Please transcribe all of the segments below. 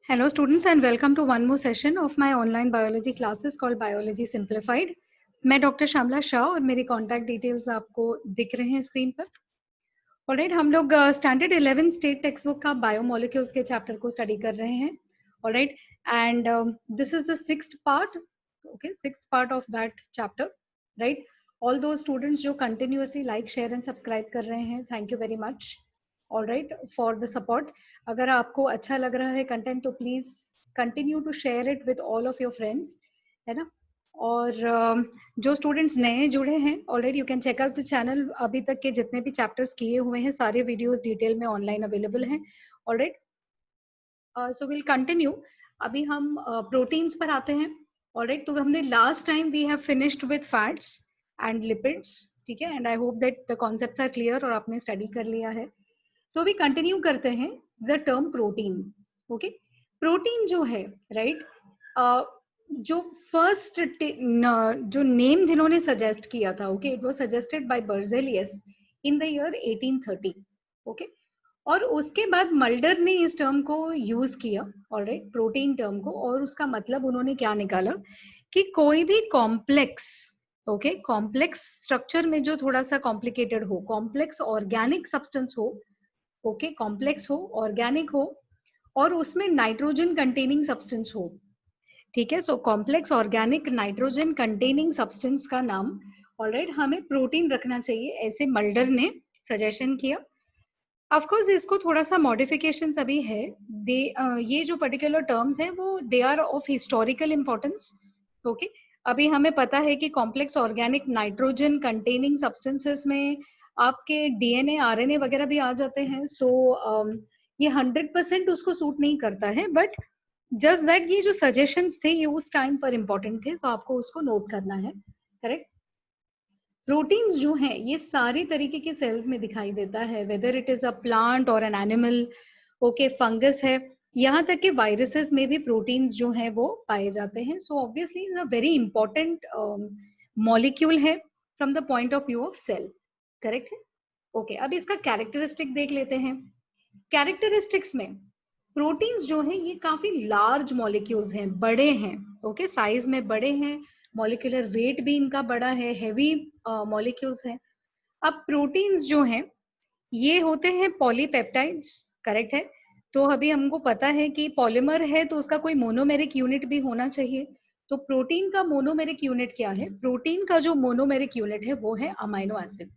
Hello students and welcome to one more session of my online biology classes called Biology Simplified. मैं doctor Shyamala Shah और मेरी contact details आपको दिख रहे हैं स्क्रीन पर. ऑलराइट, हम लोग स्टैंडर्ड 11 स्टेट टेक्स्ट बुक का बायोमोलिक्यूल्स के चैप्टर को स्टडी कर रहे हैं. Alright, and this is the sixth part. Okay, sixth part of that chapter. Right, all दो स्टूडेंट्स जो continuously like share and subscribe कर रहे हैं, thank you very much. All right, for the support. अगर आपको अच्छा लग रहा है कंटेंट तो please continue to share it with all of your friends, है ना. और जो स्टूडेंट्स नए जुड़े हैं, already you can check out the channel. अभी तक के जितने भी चैप्टर्स किए हुए हैं सारे वीडियोस डिटेल में ऑनलाइन अवेलेबल हैं. Alright, so will continue. अभी हम प्रोटीन्स पर आते हैं. ऑलराइट, तो हमने last time we have finished with fats and lipids. ठीक है, and I hope that the concepts are clear और आपने स्टडी कर लिया है. तो अभी कंटिन्यू करते हैं the term protein. Okay, protein जो है, राइट, जो फर्स्ट जो नेम जिन्होंने सजेस्ट किया था, okay, it was suggested by Berzelius in the year 1830. Okay, और उसके बाद मल्डर ने इस टर्म को यूज किया, ऑलराइट, प्रोटीन टर्म को. और उसका मतलब उन्होंने क्या निकाला कि कोई भी कॉम्प्लेक्स, ओके, कॉम्प्लेक्स स्ट्रक्चर में जो थोड़ा सा कॉम्प्लिकेटेड हो, कॉम्प्लेक्स ऑर्गेनिक सब्सटेंस हो, ओके, कॉम्प्लेक्स हो, ऑर्गेनिक हो, और उसमें नाइट्रोजन कंटेनिंग सब्सटेंस हो. ठीक है, so complex organic nitrogen containing substance का नाम, ऑलराइट, हमें प्रोटीन रखना चाहिए, ऐसे मल्डर ने सजेशन किया. ऑफ कोर्स इसको थोड़ा सा मॉडिफिकेशंस अभी है. ये जो पर्टिकुलर टर्म्स हैं वो they are of historical importance. Okay, अभी हमें पता है कि complex organic nitrogen containing substances में आपके डीएनए आरएनए वगैरह भी आ जाते हैं. सो ये 100% उसको सूट नहीं करता है, बट जस्ट दैट ये जो सजेशंस थे ये उस टाइम पर इंपॉर्टेंट थे, तो आपको उसको नोट करना है. करेक्ट. प्रोटीन्स जो हैं ये सारी तरीके के सेल्स में दिखाई देता है, whether it is a plant और एन एनिमल, ओके, फंगस है, यहाँ तक कि वायरसेस में भी प्रोटीन्स जो हैं वो पाए जाते हैं. So obviously is a very important molecule है from the point of view of cell. Correct है. ओके, अब इसका कैरेक्टरिस्टिक देख लेते हैं. कैरेक्टरिस्टिक्स में प्रोटीन्स जो हैं ये काफी लार्ज मॉलिक्यूल्स हैं, बड़े हैं. ओके, साइज में बड़े हैं, मॉलिक्यूलर वेट भी इनका बड़ा है, हेवी मॉलिक्यूल्स हैं. अब प्रोटीन्स जो हैं ये होते हैं पॉलीपेप्टाइड्स. करेक्ट है. तो अभी हमको पता है कि पॉलीमर है तो उसका कोई मोनोमेरिक यूनिट भी होना चाहिए. तो प्रोटीन का मोनोमेरिक यूनिट क्या है? प्रोटीन का जो मोनोमेरिक यूनिट है वो है amino acid.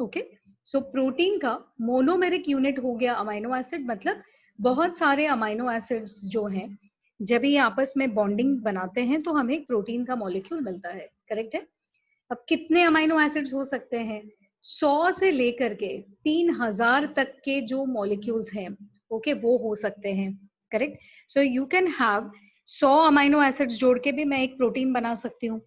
Okay, so protein का मोनोमेरिक यूनिट हो गया अमाइनो एसिड. मतलब बहुत सारे अमाइनो एसिड्स जो हैं जब ये आपस में बॉन्डिंग बनाते हैं तो हमें एक प्रोटीन का मॉलिक्यूल मिलता है. करेक्ट है. अब कितने अमाइनो एसिड्स हो सकते हैं? 100 से लेकर के 3000 तक के जो मॉलिक्यूल्स हैं, ओके, वो हो सकते हैं. Correct. So you can have 100 amino acids जोड़ के भी मैं एक प्रोटीन बना सकती हूँ,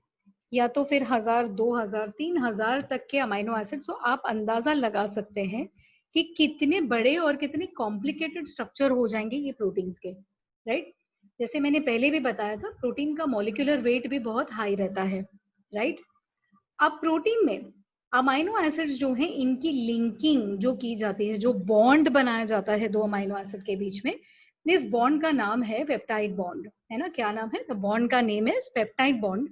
या तो फिर 1000, 2000, 3000 तक के अमाइनो एसिड्स. तो आप अंदाजा लगा सकते हैं कि कितने बड़े और कितने कॉम्प्लिकेटेड स्ट्रक्चर हो जाएंगे ये प्रोटीन्स के. राइट. जैसे मैंने पहले भी बताया था, प्रोटीन का मॉलिक्यूलर वेट भी बहुत हाई रहता है. राइट. अब प्रोटीन में अमाइनो एसिड्स जो हैं इनकी लिंकिंग जो की जाती है, जो बॉन्ड बनाया जाता है दो अमाइनो एसिड के बीच में, इस बॉन्ड का नाम है पेप्टाइड बॉन्ड. है ना, क्या नाम है? द बॉन्ड का नेम है पेप्टाइड बॉन्ड.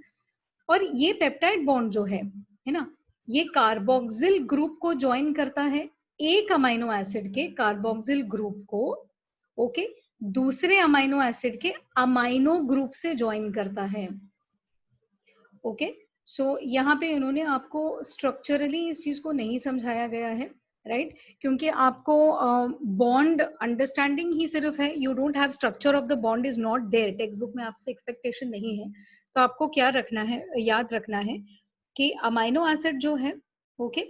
और ये पेप्टाइड बॉन्ड जो है ना, ये कार्बोक्सिल ग्रुप को ज्वाइन करता है, एक अमाइनो एसिड के कार्बोक्सिल ग्रुप को, ओके, दूसरे अमाइनो एसिड के अमाइनो ग्रुप से ज्वाइन करता है. ओके, सो यहाँ पे इन्होंने आपको स्ट्रक्चरली इस चीज को नहीं समझाया गया है, राइट, क्योंकि आपको बॉन्ड अंडरस्टैंडिंग ही सिर्फ है. You don't have structure of the bond is not there. Textbook में आपसे एक्सपेक्टेशन नहीं है. तो आपको क्या रखना है, याद रखना है कि अमाइनो एसिड जो है, ओके,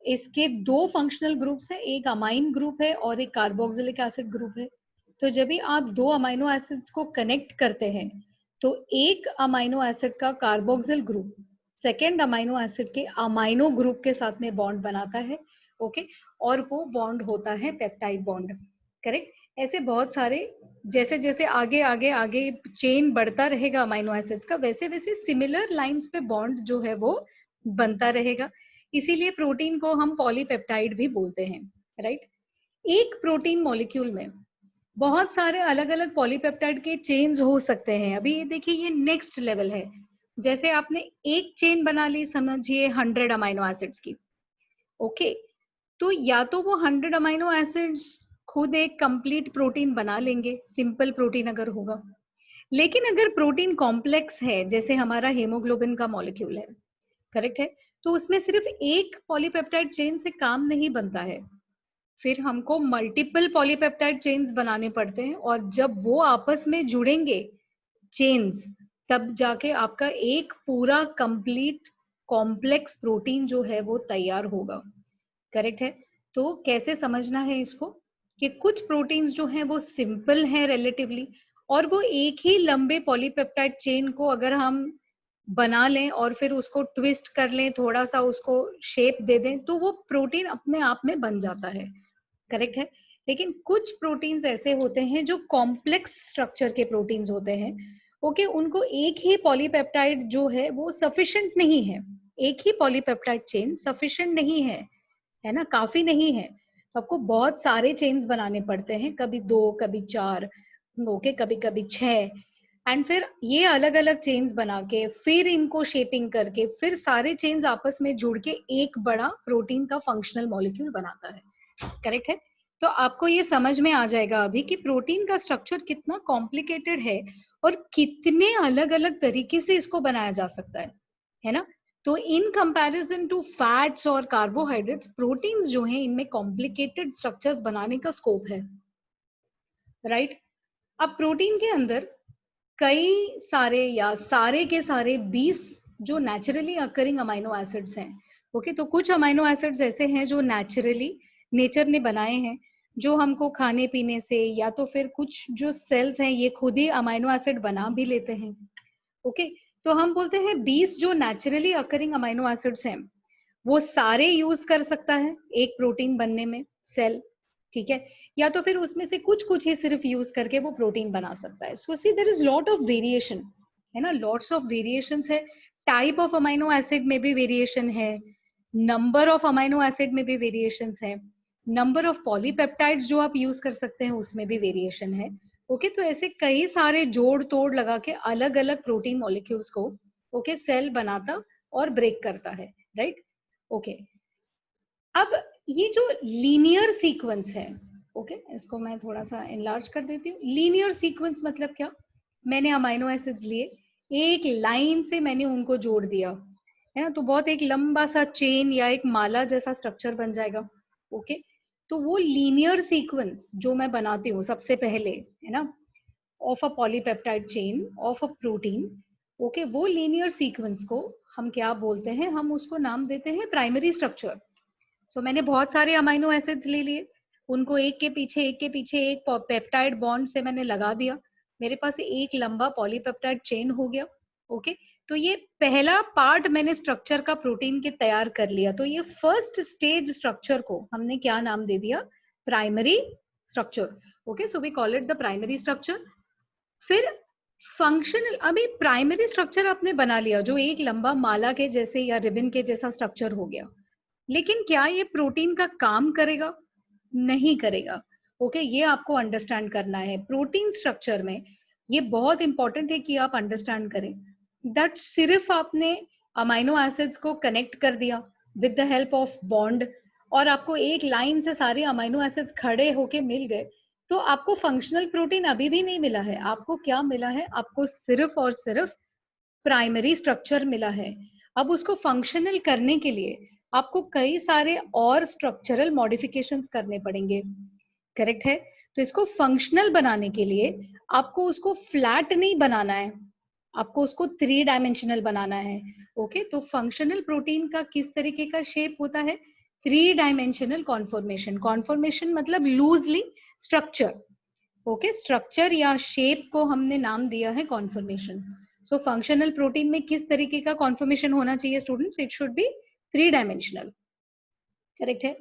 इसके दो फंक्शनल ग्रुप्स है, एक अमाइन ग्रुप है और एक कार्बोक्सिलिक एसिड ग्रुप है. तो जब भी आप दो अमाइनो एसिड्स को कनेक्ट करते हैं तो एक अमाइनो एसिड का carboxyl group second amino acid के अमाइनो ग्रुप के साथ में बॉन्ड बनाता है. ओके, और वो बॉन्ड होता है पेप्टाइड बॉन्ड. करेक्ट. ऐसे बहुत सारे, जैसे जैसे आगे आगे आगे चेन बढ़ता रहेगा अमाइनो एसिड्स का, वैसे वैसे सिमिलर लाइंस पे बॉन्ड जो है वो बनता रहेगा. इसीलिए प्रोटीन को हम पॉलीपेप्टाइड भी बोलते हैं. राइट. एक प्रोटीन मॉलिक्यूल में बहुत सारे अलग अलग पॉलीपेप्टाइड के चेन्स हो सकते हैं। अभी ये देखिए, ये नेक्स्ट लेवल है। जैसे आपने एक चेन बना ली, समझिए 100 अमाइनो एसिड्स की, ओके, तो या तो वो 100 अमाइनो एसिड्स खुद एक कंप्लीट प्रोटीन बना लेंगे, सिंपल प्रोटीन अगर होगा। लेकिन अगर प्रोटीन कॉम्प्लेक्स है, जैसे हमारा हेमोग्लोबिन का मॉलिक्यूल है, करेक्ट है, तो उसमें सिर्फ एक पॉलीपेप्टाइड चेन से काम नहीं बनता है, फिर हमको मल्टीपल पॉलीपेप्टाइड चेन्स बनाने पड़ते हैं, और जब वो आपस में जुड़ेंगे चेन्स, तब जाके आपका एक पूरा कंप्लीट कॉम्प्लेक्स प्रोटीन जो है वो तैयार होगा। करेक्ट है। तो कैसे समझना है इसको, कि कुछ प्रोटीन्स जो हैं वो सिंपल हैं रिलेटिवली, और वो एक ही लंबे पॉलीपेप्टाइड चेन को अगर हम बना लें और फिर उसको ट्विस्ट कर लें, थोड़ा सा उसको शेप दे दें, तो वो प्रोटीन अपने आप में बन जाता है। करेक्ट है। लेकिन कुछ प्रोटीन्स ऐसे होते हैं जो कॉम्प्लेक्स स्ट्रक्चर के प्रोटीन्स होते हैं, ओके, उनको एक ही पॉलीपेप्टाइड जो है वो सफिशिएंट नहीं है, एक ही पॉलीपेप्टाइड चेन सफिशिएंट नहीं है ना, काफी नहीं है, तो आपको बहुत सारे चेन्स बनाने पड़ते हैं, कभी 2, कभी 4, ओके, कभी कभी 6, एंड फिर ये अलग अलग चेन्स बना के फिर इनको शेपिंग करके फिर सारे चेन्स आपस में जुड़ के एक बड़ा प्रोटीन का फंक्शनल मॉलिक्यूल बनाता है। करेक्ट है। तो आपको ये समझ में आ जाएगा अभी कि प्रोटीन का स्ट्रक्चर कितना कॉम्प्लिकेटेड है और कितने अलग अलग तरीके से इसको बनाया जा सकता है ना। तो इन कंपैरिजन टू फैट्स और कार्बोहाइड्रेट्स, प्रोटीन्स जो हैं इनमें कॉम्प्लिकेटेड स्ट्रक्चर्स बनाने का स्कोप है, राइट। अब प्रोटीन के अंदर कई सारे या सारे के सारे 20 जो नेचुरली अकरिंग अमाइनो एसिड्स हैं, ओके, तो कुछ अमाइनो एसिड्स ऐसे हैं जो नेचुरली नेचर ने बनाए हैं, जो हमको खाने पीने से, या तो फिर कुछ जो सेल्स हैं ये खुद ही अमाइनो एसिड बना भी लेते हैं, ओके। तो हम बोलते हैं 20 जो नेचुरली अकरिंग अमाइनो एसिड्स हैं वो सारे यूज कर सकता है एक प्रोटीन बनने में सेल, ठीक है, या तो फिर उसमें से कुछ कुछ ही सिर्फ यूज करके वो प्रोटीन बना सकता है। So see there is lot of variation, है ना, लॉट्स ऑफ वेरिएशंस है। टाइप ऑफ अमाइनो एसिड में भी वेरिएशन है, नंबर ऑफ अमाइनो एसिड में भी वेरिएशंस है, नंबर ऑफ पॉलीपेप्टाइड्स जो आप यूज कर सकते हैं उसमें भी वेरिएशन है, ओके। तो ऐसे कई सारे जोड़ तोड़ लगा के अलग अलग प्रोटीन मॉलिक्यूल्स को, ओके, सेल बनाता और ब्रेक करता है, राइट, ओके। अब ये जो लीनियर सीक्वेंस है, ओके, इसको मैं थोड़ा सा एनलार्ज कर देती हूँ। लीनियर सीक्वेंस मतलब क्या, मैंने अमाइनो एसिड्स लिए, एक लाइन से मैंने उनको जोड़ दिया, है ना, तो बहुत एक लंबा सा चेन या एक माला जैसा स्ट्रक्चर बन जाएगा, ओके। तो वो लीनियर सीक्वेंस जो मैं बनाती हूँ सबसे पहले, है ना, of a polypeptide chain of a protein, okay, वो लीनियर सीक्वेंस को हम क्या बोलते हैं, हम उसको नाम देते हैं प्राइमरी स्ट्रक्चर। सो मैंने बहुत सारे अमाइनो एसिड्स ले लिए, उनको एक के पीछे एक पेप्टाइड बॉन्ड से मैंने लगा दिया, मेरे पास एक लंबा पॉलीपेप्टाइड चेन हो गया, ओके। तो ये पहला पार्ट मैंने स्ट्रक्चर का प्रोटीन के तैयार कर लिया, तो ये फर्स्ट स्टेज स्ट्रक्चर को हमने क्या नाम दे दिया, primary structure, okay. So we call it the primary structure. फिर फंक्शनल, अभी प्राइमरी स्ट्रक्चर आपने बना लिया जो एक लंबा माला के जैसे या रिबन के जैसा स्ट्रक्चर हो गया, लेकिन क्या ये प्रोटीन का काम करेगा, नहीं करेगा, ओके। ये आपको अंडरस्टैंड करना है प्रोटीन स्ट्रक्चर में। ये बहुत इंपॉर्टेंट है कि आप अंडरस्टैंड करें दैट सिर्फ आपने अमाइनो एसिड्स को कनेक्ट कर दिया with the help of bond, और आपको एक लाइन से सारे अमाइनो एसिड्स खड़े होके मिल गए, तो आपको फंक्शनल प्रोटीन अभी भी नहीं मिला है। आपको क्या मिला है, आपको सिर्फ और सिर्फ प्राइमरी स्ट्रक्चर मिला है। अब उसको फंक्शनल करने के लिए आपको कई सारे और स्ट्रक्चरल मॉडिफिकेशंस करने पड़ेंगे, करेक्ट है। तो इसको फंक्शनल बनाने के लिए आपको उसको फ्लैट नहीं बनाना है, आपको उसको 3 डायमेंशनल बनाना है, ओके। तो फंक्शनल प्रोटीन का किस तरीके का शेप होता है, 3 डायमेंशनल कॉन्फॉर्मेशन। कॉन्फॉर्मेशन मतलब लूजली स्ट्रक्चर, ओके, स्ट्रक्चर या शेप को हमने नाम दिया है कॉन्फॉर्मेशन। सो फंक्शनल प्रोटीन में किस तरीके का कॉन्फॉर्मेशन होना चाहिए students, it should be 3 dimensional, correct है।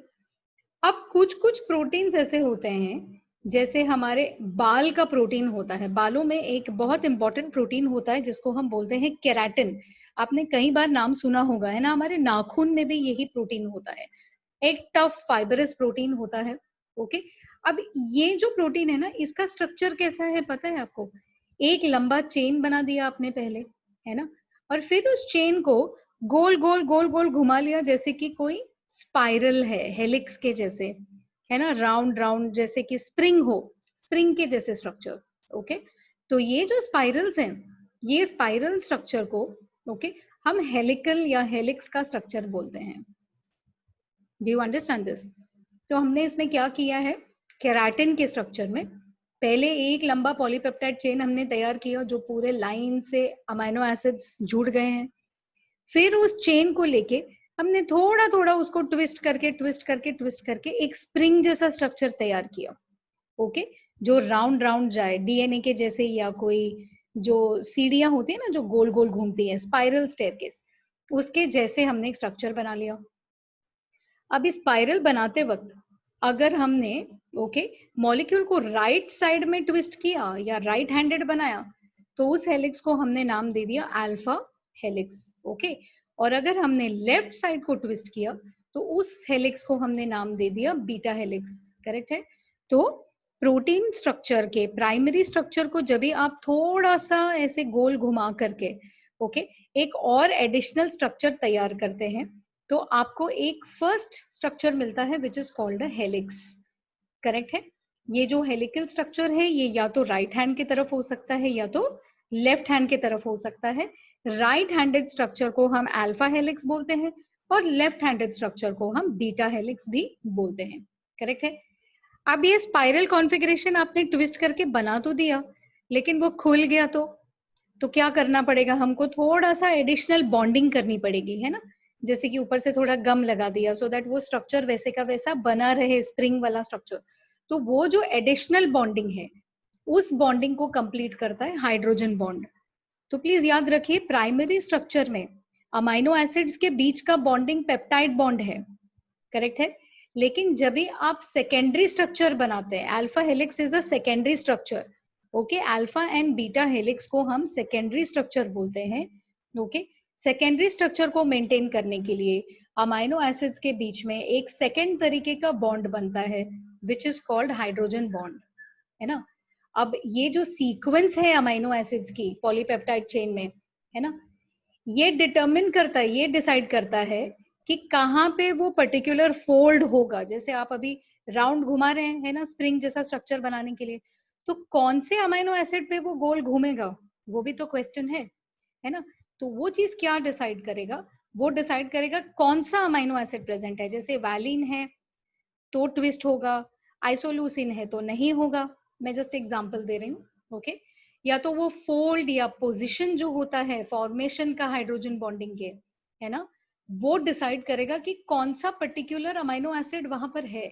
अब कुछ कुछ प्रोटीन्स ऐसे होते हैं, जैसे हमारे बाल का प्रोटीन होता है, बालों में एक बहुत इंपॉर्टेंट प्रोटीन होता है जिसको हम बोलते हैं केराटिन। आपने कई बार नाम सुना होगा, है ना, हमारे नाखून में भी यही प्रोटीन होता है, एक टफ फाइबरस प्रोटीन होता है, ओके। अब ये जो प्रोटीन है ना, इसका स्ट्रक्चर कैसा है पता है आपको? एक लंबा चेन बना दिया आपने पहले, है ना, और फिर उस चेन को गोल गोल गोल गोल घुमा लिया, जैसे कि कोई स्पाइरल है, हेलिक्स के जैसे, है ना, राउंड राउंड, जैसे कि स्प्रिंग हो, स्प्रिंग के जैसे स्ट्रक्चर। ओके, तो ये जो स्पाइरल्स हैं, ये स्पाइरल स्ट्रक्चर को, ओके, हम हेलिकल या हेलिक्स का स्ट्रक्चर बोलते हैं। Do you understand this? तो हमने इसमें क्या किया है, केराटिन के स्ट्रक्चर में पहले एक लंबा पॉलीपेप्टाइड चेन हमने तैयार किया जो पूरे लाइन से अमीनो एसिड्स जुड़ गए हैं। फिर उस चेन को लेके हमने थोड़ा थोड़ा उसको ट्विस्ट करके ट्विस्ट करके ट्विस्ट करके एक स्प्रिंग जैसा स्ट्रक्चर तैयार किया। ओके, जो राउंड राउंड जाए, डीएनए के जैसे, या कोई जो सीढ़ियां होती है ना जो गोल गोल घूमती है, स्पाइरल स्टेयरकेस, उसके जैसे हमने एक स्ट्रक्चर बना लिया। अब स्पाइरल बनाते वक्त अगर हमने, ओके, मॉलिक्यूल को राइट साइड में ट्विस्ट किया या राइट हैंडेड बनाया, तो उस हेलिक्स को हमने नाम दे दिया अल्फा हेलिक्स। ओके, और अगर हमने लेफ्ट साइड को ट्विस्ट किया तो उस हेलिक्स को हमने नाम दे दिया बीटा हेलिक्स। करेक्ट है? तो प्रोटीन स्ट्रक्चर के प्राइमरी स्ट्रक्चर को जब भी आप थोड़ा सा ऐसे गोल घुमा करके, ओके, एक और एडिशनल स्ट्रक्चर तैयार करते हैं, तो आपको एक फर्स्ट स्ट्रक्चर मिलता है which is called a helix. Correct है? ये जो हेलिकल स्ट्रक्चर है ये या तो राइट हैंड की तरफ हो सकता है या तो लेफ्ट हैंड की तरफ हो सकता है। राइट हैंडेड स्ट्रक्चर को हम अल्फा हेलिक्स बोलते हैं और लेफ्ट हैंडेड स्ट्रक्चर को हम बीटा हेलिक्स भी बोलते हैं। करेक्ट है? अब ये स्पाइरल कॉन्फ़िगरेशन आपने ट्विस्ट करके बना तो दिया, लेकिन वो खुल गया तो क्या करना पड़ेगा हमको? थोड़ा सा एडिशनल बॉन्डिंग करनी पड़ेगी, है ना, जैसे कि ऊपर से थोड़ा गम लगा दिया सो दैट वो स्ट्रक्चर वैसे का वैसा बना रहे, स्प्रिंग वाला स्ट्रक्चर। तो वो जो एडिशनल बॉन्डिंग है, उस बॉन्डिंग को कंप्लीट करता है हाइड्रोजन बॉन्ड। तो प्लीज याद रखिए, प्राइमरी स्ट्रक्चर में अमाइनो एसिड्स के बीच का बॉन्डिंग पेप्टाइड बॉन्ड है। करेक्ट है? लेकिन जब भी आप सेकेंडरी स्ट्रक्चर बनाते हैं, alpha helix is a secondary structure. Okay, alpha and beta helix को हम सेकेंडरी स्ट्रक्चर बोलते हैं। ओके, सेकेंडरी स्ट्रक्चर को मेंटेन करने के लिए अमाइनो एसिड्स के बीच में एक सेकेंड तरीके का बॉन्ड बनता है which is called hydrogen bond, है ना। अब ये जो सीक्वेंस है अमाइनो एसिड्स की पॉलीपेप्टाइड चेन में, है ना, ये डिटरमिन करता है, ये डिसाइड करता है कि कहाँ पे वो पर्टिकुलर फोल्ड होगा। जैसे आप अभी राउंड घुमा रहे हैं, है ना, स्प्रिंग जैसा स्ट्रक्चर बनाने के लिए, तो कौन से अमाइनो एसिड पे वो गोल घूमेगा, वो भी तो क्वेश्चन है ना। तो वो चीज क्या डिसाइड करेगा? वो डिसाइड करेगा कौन सा अमाइनो एसिड प्रेजेंट है। जैसे वैलिन है तो ट्विस्ट होगा, आइसोल्यूसिन है तो नहीं होगा। मैं जस्ट एग्जांपल दे रही हूँ। ओके, या तो वो फोल्ड या पोजीशन जो होता है फॉर्मेशन का हाइड्रोजन बॉन्डिंग के, है ना, वो डिसाइड करेगा कि कौन सा पर्टिकुलर अमाइनो एसिड वहां पर है।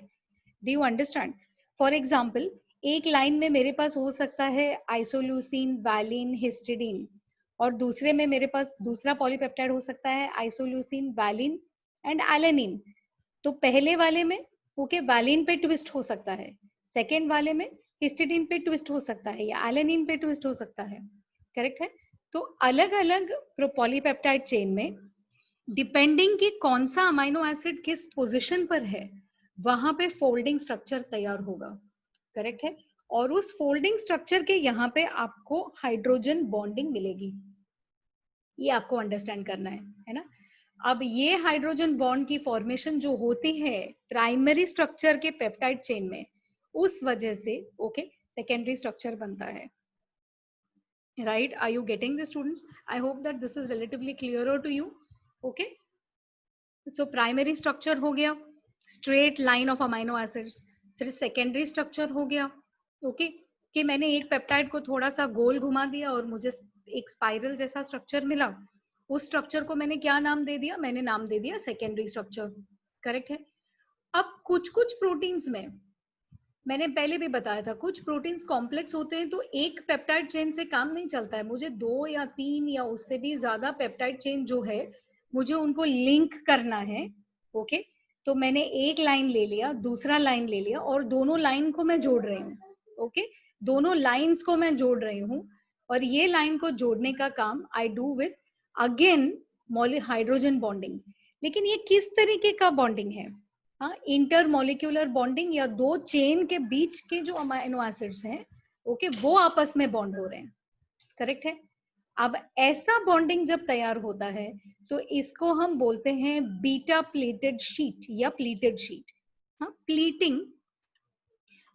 Do you understand? For example, एक लाइन में मेरे पास हो सकता है आइसोल्यूसिन, वैलिन, हिस्टिडीन, और दूसरे में मेरे पास दूसरा पॉलीपेप्टाइड हो सकता है आइसोल्यूसिन, वैलिन एंड एलेनिन। तो पहले वाले में, ओके, वैलिन पे ट्विस्ट हो सकता है, सेकेंड वाले में हिस्टिडीन पे ट्विस्ट हो सकता है या एलेनिन पे ट्विस्ट हो सकता है। करेक्ट है? तो अलग अलग पॉलीपेप्टाइड चेन में डिपेंडिंग कि कौन सा अमाइनो एसिड किस पोजीशन पर है, वहां पे फोल्डिंग स्ट्रक्चर तैयार होगा। करेक्ट है? और उस फोल्डिंग स्ट्रक्चर के यहाँ पे आपको हाइड्रोजन बॉन्डिंग मिलेगी। ये आपको अंडरस्टैंड करना है ना। अब ये हाइड्रोजन बॉन्ड की फॉर्मेशन जो होती है प्राइमरी स्ट्रक्चर के पेप्टाइड चेन में, उस वजह से ओके सेकेंडरी स्ट्रक्चर बनता है। Right? Are you getting this students? I hope that this is relatively clear to you. Okay, so primary structure हो गया, straight line of amino acids. फिर सेकेंडरी स्ट्रक्चर हो गया, ओके, कि मैंने एक पेप्टाइड को थोड़ा सा गोल घुमा दिया और मुझे एक स्पाइरल जैसा स्ट्रक्चर मिला। उस स्ट्रक्चर को मैंने क्या नाम दे दिया? मैंने नाम दे दिया सेकेंडरी स्ट्रक्चर। करेक्ट है? अब कुछ कुछ प्रोटीन्स में, मैंने पहले भी बताया था, कुछ प्रोटीन्स कॉम्प्लेक्स होते हैं तो एक पेप्टाइड चेन से काम नहीं चलता है, मुझे 2 या 3 या उससे भी ज्यादा पेप्टाइड चेन जो है मुझे उनको लिंक करना है। ओके, तो मैंने एक लाइन ले लिया, दूसरा लाइन ले लिया और दोनों लाइन को मैं जोड़ रही हूँ। ओके, दोनों लाइंस को मैं जोड़ रही हूँ और ये लाइन को जोड़ने का काम I do with again hydrogen bonding. लेकिन ये किस तरीके का बॉन्डिंग है? हाँ, इंटरमोलिक्यूलर बॉन्डिंग या दो चेन के बीच के जो अमाइनो एसिड्स हैं, ओके, वो आपस में बॉन्ड हो रहे हैं, करेक्ट है। अब ऐसा बॉन्डिंग जब तैयार होता है तो इसको हम बोलते हैं बीटा प्लेटेड शीट या प्लीटेड शीट। हाँ, प्लीटिंग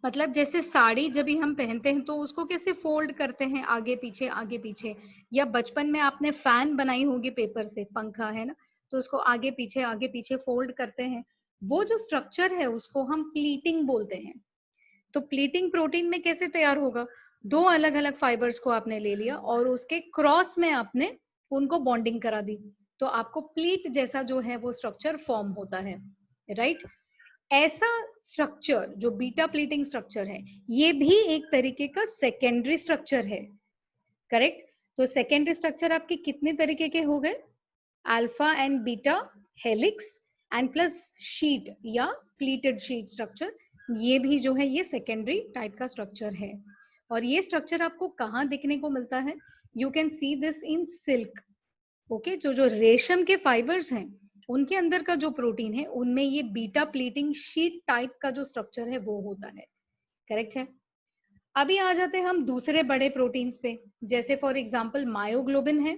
मतलब जैसे साड़ी जब भी हम पहनते हैं तो उसको कैसे फोल्ड करते हैं, आगे पीछे, या बचपन में आपने फैन बनाई होगी पेपर से, पंखा है ना, तो उसको आगे पीछे फोल्ड करते हैं, वो जो स्ट्रक्चर है उसको हम प्लीटिंग बोलते हैं। तो प्लीटिंग प्रोटीन में कैसे तैयार होगा, दो अलग अलग फाइबर्स को आपने ले लिया और उसके क्रॉस में आपने उनको बॉन्डिंग करा दी, तो आपको प्लीट जैसा जो है वो स्ट्रक्चर फॉर्म होता है, राइट। ऐसा स्ट्रक्चर जो बीटा प्लीटिंग स्ट्रक्चर है, ये भी एक तरीके का सेकेंडरी स्ट्रक्चर है, करेक्ट। तो सेकेंडरी स्ट्रक्चर आपके कितने तरीके के हो गए, alpha and beta helix and plus sheet या प्लीटेड शीट स्ट्रक्चर, ये भी जो है ये सेकेंडरी टाइप का स्ट्रक्चर है। और ये स्ट्रक्चर आपको कहाँ दिखने को मिलता है, you can see this in silk, okay. जो जो रेशम के फाइबर्स हैं उनके अंदर का जो प्रोटीन है उनमें ये बीटा प्लीटिंग शीट टाइप का जो स्ट्रक्चर है वो होता है, करेक्ट है। अभी आ जाते हैं हम दूसरे बड़े प्रोटीन्स पे, जैसे फॉर एग्जांपल मायोग्लोबिन है,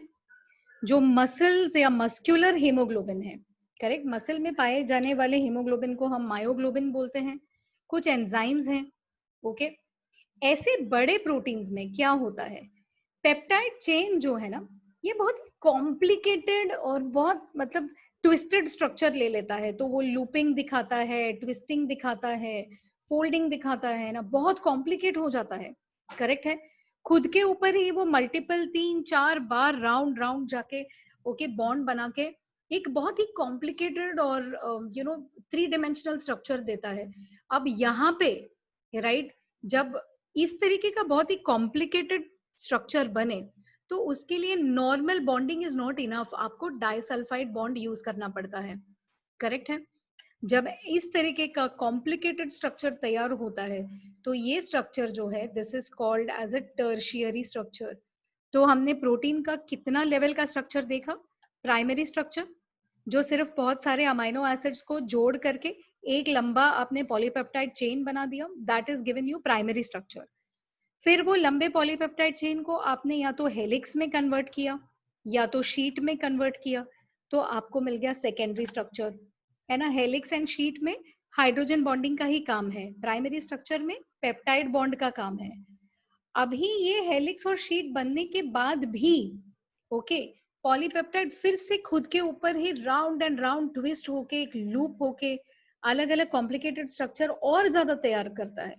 जो मसल्स या मस्कुलर हीमोग्लोबिन है, करेक्ट। मसल में पाए जाने वाले हीमोग्लोबिन को हम मायोग्लोबिन बोलते हैं। कुछ एंजाइम्स हैं, ओके। ऐसे बड़े प्रोटीन्स में क्या होता है, पेप्टाइड चेन जो है ना, ये बहुत कॉम्प्लिकेटेड और बहुत मतलब ट्विस्टेड स्ट्रक्चर ले लेता है, तो वो लूपिंग दिखाता है, ट्विस्टिंग दिखाता है, फोल्डिंग दिखाता है ना, बहुत कॉम्प्लिकेट हो जाता है, करेक्ट है। खुद के ऊपर ही वो मल्टीपल 3-4 बार राउंड राउंड जाके ओके बॉन्ड बना के एक बहुत ही कॉम्प्लिकेटेड और थ्री डिमेंशनल स्ट्रक्चर देता है। अब यहाँ पे राइट, जब इस तरीके का बहुत ही कॉम्प्लिकेटेड स्ट्रक्चर बने तो उसके लिए normal bonding is not enough, आपको डाइसल्फाइड बॉन्ड यूज करना पड़ता है, करेक्ट है। जब इस तरीके का कॉम्प्लिकेटेड स्ट्रक्चर तैयार होता है तो ये स्ट्रक्चर जो है this is called as a tertiary structure. तो हमने प्रोटीन का कितना लेवल का स्ट्रक्चर देखा, प्राइमरी स्ट्रक्चर जो सिर्फ बहुत सारे अमाइनो एसिड्स को जोड़ करके एक लंबा आपने पॉलीपेप्टाइड चेन बना दिया, that is given you primary structure. फिर वो लंबे पॉलीपेप्टाइड चेन को आपने या तो हेलिक्स में कन्वर्ट किया या तो शीट में कन्वर्ट किया, तो आपको मिल गया सेकेंडरी स्ट्रक्चर, है ना। हेलिक्स एंड शीट में हाइड्रोजन बॉन्डिंग का ही काम है, प्राइमरी स्ट्रक्चर में पेप्टाइड बॉन्ड का काम है। अभी ये हेलिक्स और शीट बनने के बाद भी ओके पॉलीपेप्टाइड फिर से खुद के ऊपर ही राउंड एंड राउंड ट्विस्ट होके एक लूप होके अलग अलग कॉम्प्लिकेटेड स्ट्रक्चर और ज्यादा तैयार करता है।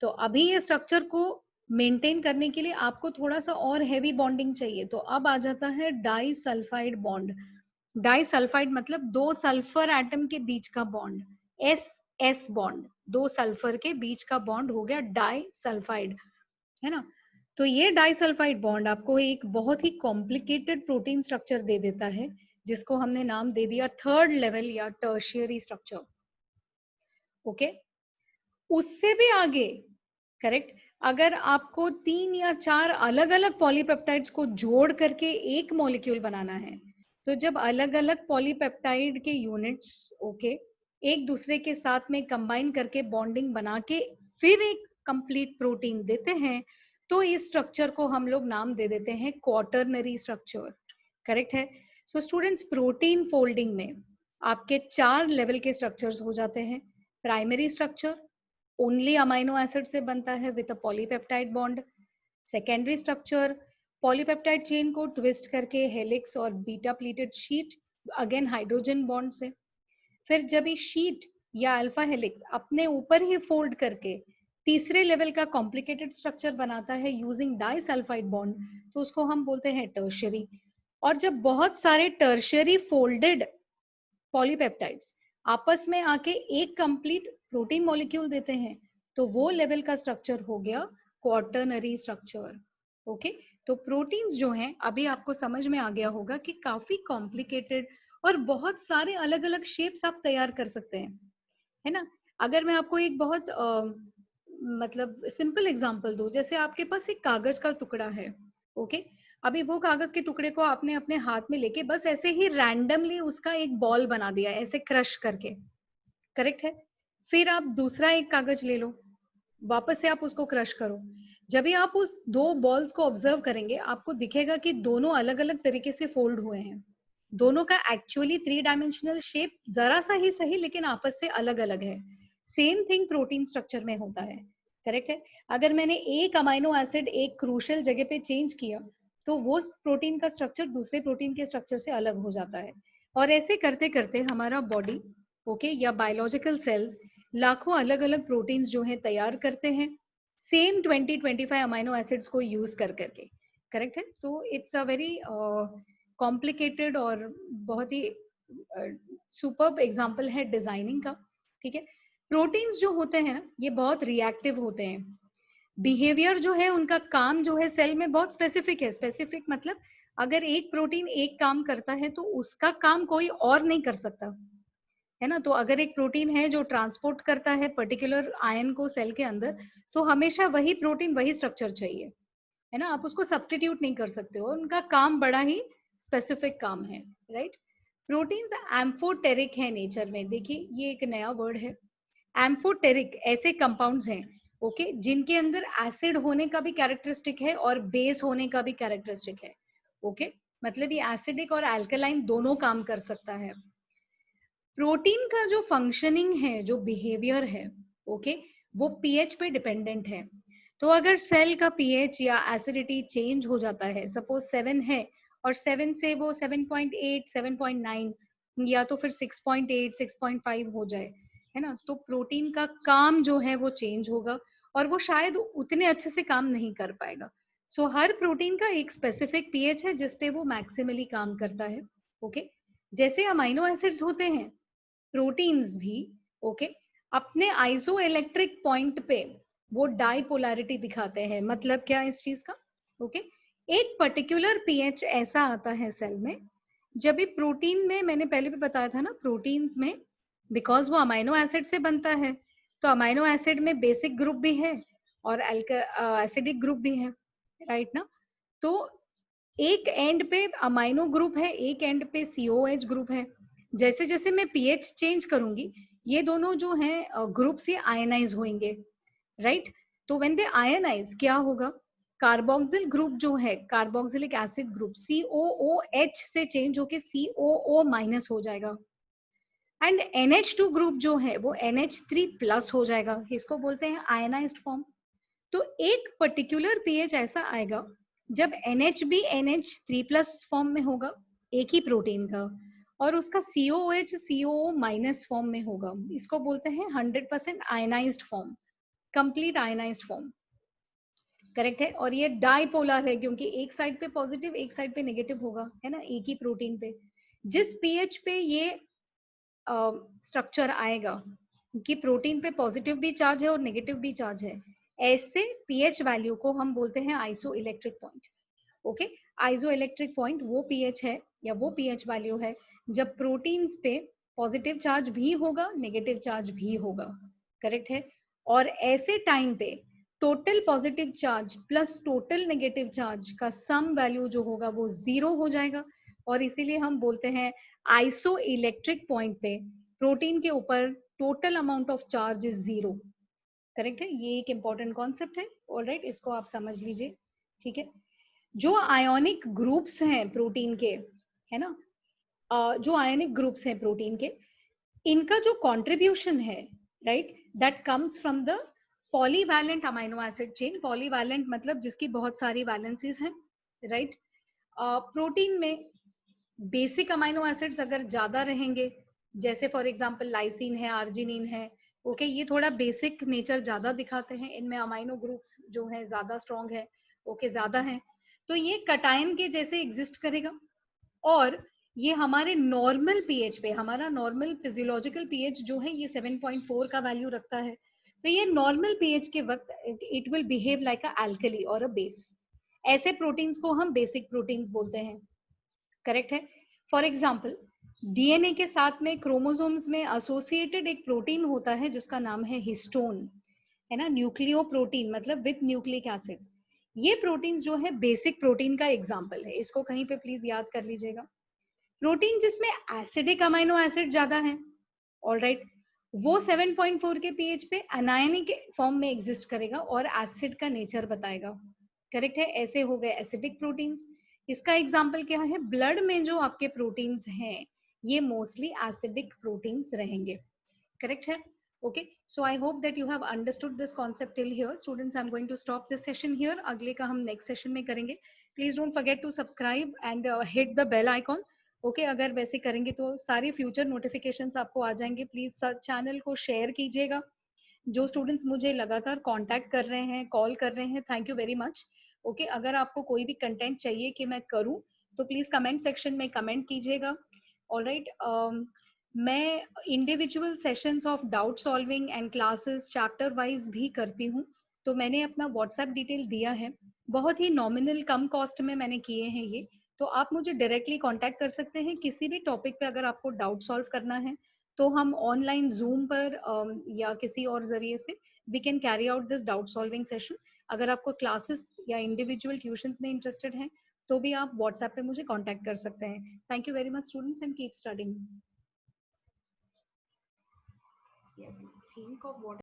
तो अभी ये स्ट्रक्चर को मेंटेन करने के लिए आपको थोड़ा सा और हैवी बॉन्डिंग चाहिए, तो अब आ जाता है disulphide bond. Disulphide मतलब दो सल्फर एटम के बीच का बॉन्ड, एस एस बॉन्ड, दो सल्फर के बीच का बॉन्ड हो गया डाई सल्फाइड, है ना। तो ये डाइसल्फाइड बॉन्ड आपको एक बहुत ही कॉम्प्लिकेटेड प्रोटीन स्ट्रक्चर दे देता है, जिसको हमने नाम दे दिया थर्ड लेवल या टर्शियरी स्ट्रक्चर, ओके। उससे भी आगे, करेक्ट, अगर आपको 3 या 4 अलग अलग पॉलीपेप्टाइड्स को जोड़ करके एक मॉलिक्यूल बनाना है, तो जब अलग अलग पॉलीपेप्टाइड के यूनिट्स ओके एक दूसरे के साथ में कंबाइन करके बॉन्डिंग बना के फिर एक कंप्लीट प्रोटीन देते हैं, तो इस स्ट्रक्चर को हम लोग नाम दे देते हैं क्वाटरनरी स्ट्रक्चर, करेक्ट है। सो स्टूडेंट्स, प्रोटीन फोल्डिंग में आपके 4 लेवल के स्ट्रक्चर्स हो जाते हैं। Primary structure only amino acid से बनता है with a polypeptide bond. Secondary structure polypeptide chain को ट्विस्ट करके हेलिक्स और beta pleated sheet, again hydrogen bond से। फिर जब ये शीट या अल्फा हेलिक्स अपने ऊपर ही फोल्ड करके तीसरे लेवल का कॉम्प्लिकेटेड स्ट्रक्चर बनाता है यूजिंग डाइसल्फाइड बॉन्ड, तो उसको हम बोलते हैं टर्शियरी। और जब बहुत सारे टर्शियरी फोल्डेड पॉलीपेप्टाइड्स आपस में आके एक कंप्लीट प्रोटीन मॉलिक्यूल देते हैं, तो वो लेवल का स्ट्रक्चर हो गया क्वाटरनरी स्ट्रक्चर, ओके। तो प्रोटीन्स जो हैं अभी आपको समझ में आ गया होगा कि काफी कॉम्प्लिकेटेड और बहुत सारे अलग अलग शेप्स आप तैयार कर सकते हैं, है ना। अगर मैं आपको एक बहुत मतलब सिंपल एग्जांपल दूं, जैसे आपके पास एक कागज का टुकड़ा है, ओके। अभी वो कागज के टुकड़े को आपने अपने हाथ में लेके बस ऐसे ही रैंडमली उसका एक बॉल बना दिया, ऐसे क्रश करके, करेक्ट है। फिर आप दूसरा एक कागज ले लो, वापस से आप उसको क्रश करो। जब भी आप उस दो बॉल्स को ऑब्जर्व करेंगे, आपको दिखेगा कि दोनों अलग अलग तरीके से फोल्ड हुए हैं। दोनों का एक्चुअली 3 डायमेंशनल शेप जरा सा ही सही, लेकिन आपस से अलग अलग है। सेम थिंग प्रोटीन स्ट्रक्चर में होता है। करेक्ट है। अगर मैंने एक अमाइनो एसिड एक क्रूशियल जगह पे चेंज किया, तो वो प्रोटीन का स्ट्रक्चर दूसरे प्रोटीन के स्ट्रक्चर से अलग हो जाता है। और ऐसे करते करते हमारा बॉडी, ओके, या बायोलॉजिकल सेल्स लाखों अलग अलग प्रोटीन्स जो है तैयार करते हैं, सेम 20-25 अमाइनो एसिड्स को यूज कर करके। करेक्ट है। तो इट्स अ वेरी कॉम्प्लिकेटेड और बहुत ही सुपर्ब एग्जांपल है डिजाइनिंग का। ठीक है। प्रोटीन्स जो होते हैं ना, ये बहुत रिएक्टिव होते हैं। बिहेवियर जो है उनका, काम जो है सेल में बहुत स्पेसिफिक है। स्पेसिफिक मतलब अगर एक प्रोटीन एक काम करता है तो उसका काम कोई और नहीं कर सकता, है ना। तो अगर एक प्रोटीन है जो ट्रांसपोर्ट करता है पर्टिकुलर आयन को सेल के अंदर, तो हमेशा वही प्रोटीन वही स्ट्रक्चर चाहिए, है ना। आप उसको सब्स्टिट्यूट नहीं कर सकते हो, उनका काम बड़ा ही स्पेसिफिक काम है, राइट। प्रोटीन्स एम्फोटेरिक है नेचर में। देखिए ये एक नया वर्ड है, एम्फोटेरिक। ऐसे कंपाउंड्स हैं, ओके, जिनके अंदर एसिड होने का भी कैरेक्टरिस्टिक है और बेस होने का भी कैरेक्टरिस्टिक है। ओके, मतलब ये एसिडिक और अल्कलाइन दोनों काम कर सकता है। प्रोटीन का जो फंक्शनिंग है, जो बिहेवियर है, ओके, वो पीएच पे डिपेंडेंट है। तो अगर सेल का पीएच या एसिडिटी चेंज हो जाता है, सपोज 7 है और 7 से वो 7.8, 7.9 या तो फिर 6.8, 6.5 हो जाए, है ना, तो प्रोटीन का काम जो है वो चेंज होगा और वो शायद उतने अच्छे से काम नहीं कर पाएगा। सो हर प्रोटीन का एक स्पेसिफिक पीएच है जिसपे वो मैक्सिमली काम करता है। ओके, जैसे अमाइनो एसिड्स होते हैं, प्रोटीन्स भी, ओके, अपने आइसो इलेक्ट्रिक पॉइंट पे वो डाइपोलैरिटी दिखाते हैं। मतलब क्या है इस चीज का, ओके, एक पर्टिकुलर पीएच ऐसा आता है सेल में, जब भी प्रोटीन में, मैंने पहले भी बताया था ना, प्रोटीन्स में बिकॉज वो अमाइनो एसिड से बनता है, तो अमाइनो एसिड में बेसिक ग्रुप भी है और एसिडिक ग्रुप भी है, राइट ना। तो एक एंड पे अमाइनो ग्रुप है, एक एंड पे सीओएच ग्रुप है। जैसे जैसे मैं पीएच चेंज करूंगी, ये दोनों जो हैं ग्रुप्स, ये आयनाइज होंगे, राइट। तो व्हेन दे आयनाइज, क्या होगा, कार्बोक्सिल ग्रुप जो है, कार्बोक्सिलिक एसिड ग्रुप, COOH से चेंज होके COO माइनस हो जाएगा। एंड NH2 ग्रुप जो है वो NH3 प्लस हो जाएगा। इसको बोलते हैं आयनाइज्ड फॉर्म। तो एक पर्टिकुलर पीएच ऐसा आएगा जब NH भी NH3 प्लस फॉर्म में होगा, एक ही प्रोटीन का, और उसका COOH COO माइनस फॉर्म में होगा। इसको बोलते हैं 100% ionised form, complete ionised form. Correct है। और ये डाइपोलर है क्योंकि एक साइड पे पॉजिटिव एक साइड पे नेगेटिव होगा, है ना, एक ही प्रोटीन पे। जिस पीएच पे ये स्ट्रक्चर आएगा कि प्रोटीन पे पॉजिटिव भी चार्ज है और नेगेटिव भी चार्ज है, ऐसे पीएच वैल्यू को हम बोलते हैं iso electric point. Okay, iso electric point वो पीएच है या वो पीएच वैल्यू है जब प्रोटीन्स पे पॉजिटिव चार्ज भी होगा, नेगेटिव चार्ज भी होगा। करेक्ट है। और ऐसे टाइम पे total positive charge plus total negative charge का सम वैल्यू जो होगा वो 0 हो जाएगा, और इसीलिए हम बोलते हैं आइसो इलेक्ट्रिक पॉइंट पे प्रोटीन के ऊपर total amount of charge is 0। Correct है। ये एक इंपॉर्टेंट कॉन्सेप्ट है। ऑलराइट, इसको आप समझ लीजिए। ठीक है। जो आयोनिक ग्रुप्स हैं प्रोटीन के, है ना, जो आयोनिक ग्रुप्स हैं प्रोटीन के, इनका जो कंट्रीब्यूशन है, right, that comes from the polyvalent amino acid chain. Polyvalent मतलब जिसकी बहुत सारी वैलेंसीज हैं, राइट। प्रोटीन में बेसिक अमाइनो एसिड्स अगर ज्यादा रहेंगे, जैसे फॉर एग्जांपल लाइसिन है, आर्जिनिन है, ओके, ये थोड़ा बेसिक नेचर ज्यादा दिखाते हैं, इनमें अमाइनो ग्रुप्स जो है ज्यादा स्ट्रॉन्ग है, ओके, ज्यादा है, तो ये कटायन के जैसे एग्जिस्ट करेगा। और ये हमारे नॉर्मल पीएच पे, हमारा नॉर्मल फिजियोलॉजिकल पीएच जो है ये 7.4 का वैल्यू रखता है, तो ये नॉर्मल पीएच के वक्त it will behave like a alkali और अ बेस। ऐसे प्रोटीन्स को हम बेसिक प्रोटीन्स बोलते हैं। करेक्ट है। फॉर एग्जाम्पल, डीएनए के साथ में क्रोमोसोम्स में एसोसिएटेड एक प्रोटीन होता है जिसका नाम है हिस्टोन, है ना, न्यूक्लियो प्रोटीन मतलब विथ न्यूक्लिक एसिड। ये प्रोटीन जो है बेसिक प्रोटीन का एग्जाम्पल है, इसको कहीं पे प्लीज याद कर लीजिएगा। प्रोटीन जिसमें एसिडिक अमाइनो एसिड ज्यादा है, ऑल राइट, वो 7.4 के पीएच पे अनायनिक फॉर्म में एग्जिस्ट करेगा और एसिड का नेचर बताएगा। करेक्ट है? ऐसे हो गए एसिडिक प्रोटीन्स। इसका एग्जाम्पल क्या है? ब्लड में जो आपके प्रोटीन्स हैं ये मोस्टली एसिडिक प्रोटीन्स रहेंगे। Correct है? Okay. So I hope that you have understood this concept till here. Students, I'm going to stop this session here. अगले का हम next session में करेंगे. Please don't forget to subscribe and hit the bell icon. Okay, अगर वैसे करेंगे तो सारे future notifications आपको आ जाएंगे. Please channel को share कीजिएगा. जो स्टूडेंट्स मुझे लगातार कांटेक्ट कर रहे हैं, कॉल कर रहे हैं, thank you very much. Okay, अगर आपको कोई भी कंटेंट चाहिए कि मैं करूं तो प्लीज कमेंट सेक्शन में कमेंट कीजिएगा। ऑलराइट, मैं individual sessions of doubt solving and classes chapter wise भी करती हूँ, तो मैंने अपना व्हाट्सएप डिटेल दिया है। बहुत ही नॉमिनल कम कॉस्ट में मैंने किए हैं ये, तो आप मुझे डायरेक्टली कांटेक्ट कर सकते हैं किसी भी टॉपिक पे अगर आपको डाउट सॉल्व करना है। तो हम ऑनलाइन जूम पर या किसी और जरिए से we can carry out this doubt solving session. अगर आपको क्लासेस या इंडिविजुअल ट्यूशंस में इंटरेस्टेड हैं तो भी आप व्हाट्सएप पे मुझे कांटेक्ट कर सकते हैं। Thank you very much students and keep studying. Think of what